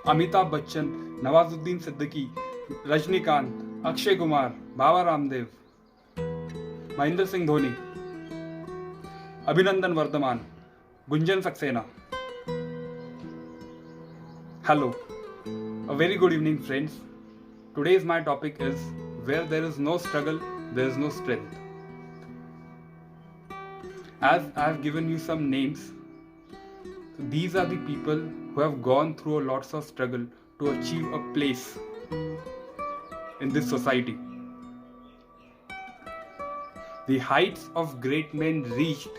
Amitabh Bachchan, Nawazuddin Siddiqui, Rajinikanth, Akshay Kumar, Baba Ramdev, Mahendra Singh Dhoni, Abhinandan Varthaman, Gunjan Saxena. Hello, a very good evening friends. Today's my topic is where there is no struggle, there is no strength. As I have given you some names, these are the people who have gone through lots of struggle to achieve a place in this society. The heights of great men reached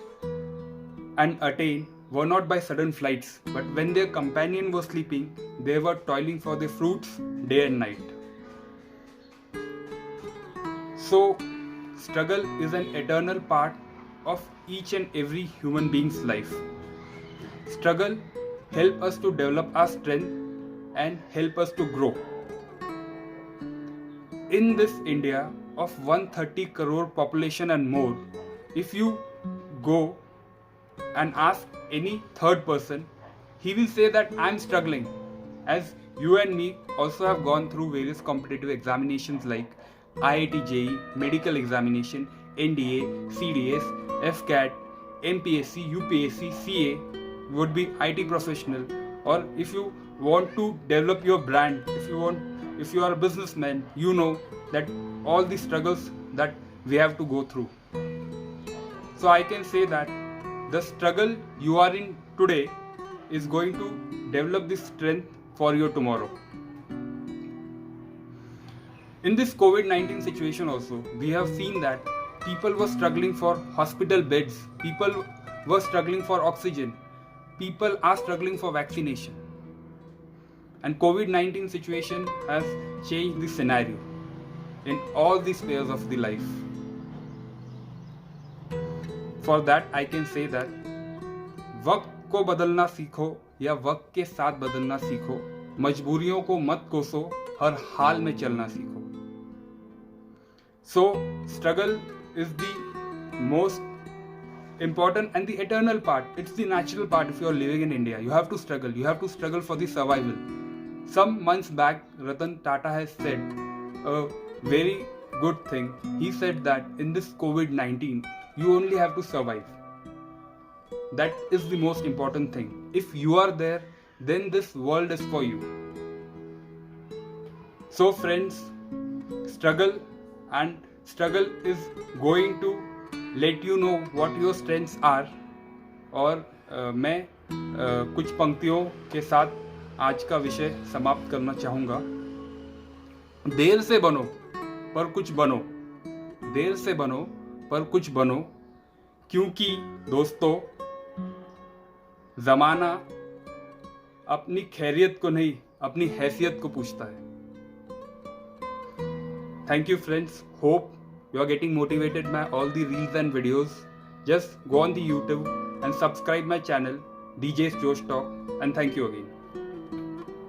and attained were not by sudden flights, but when their companion was sleeping, they were toiling for their fruits day and night. So, struggle is an eternal part of each and every human being's life. Struggle helps us to develop our strength and help us to grow. In this India of 130 crore population and more, if you go and ask any third person, he will say that I am struggling, as you and me also have gone through various competitive examinations like IIT JEE, medical examination, NDA, CDS, FCAT, MPSC, UPSC, CA, would be IT professional, or if you want to develop your brand, if you are a businessman, you know that all the struggles that we have to go through. So I can say that the struggle you are in today is going to develop the strength for your tomorrow. In this COVID-19 situation also, we have seen that people were struggling for hospital beds, people were struggling for oxygen, people are struggling for vaccination. And COVID-19 situation has changed the scenario in all the spheres of the life. For that I can say that वक्त को बदलना सीखो या वक्त के साथ बदलना सीखो, मजबूरियों को मत कोसो, हर हाल में चलना सीखो. So struggle is the most important and the eternal part. It's the natural part. If you are living in India, you have to struggle. You have to struggle for the survival. Some months back, Ratan Tata has said a very good thing. He said that in this COVID-19, you only have to survive. That is the most important thing. If you are there, then this world is for you. So friends, struggle is going to let you know what your strengths are. और मैं कुछ पंक्तियों के साथ आज का विषय समाप्त करना चाहूँगा. देर से बनो पर कुछ बनो, देर से बनो पर कुछ बनो, क्योंकि दोस्तों ज़माना अपनी खैरियत को नहीं, अपनी हैसियत को पूछता है. Thank you friends. Hope you are getting motivated by all the reels and videos. Just go on the YouTube and subscribe my channel DJ's Josh Talk, and thank you again.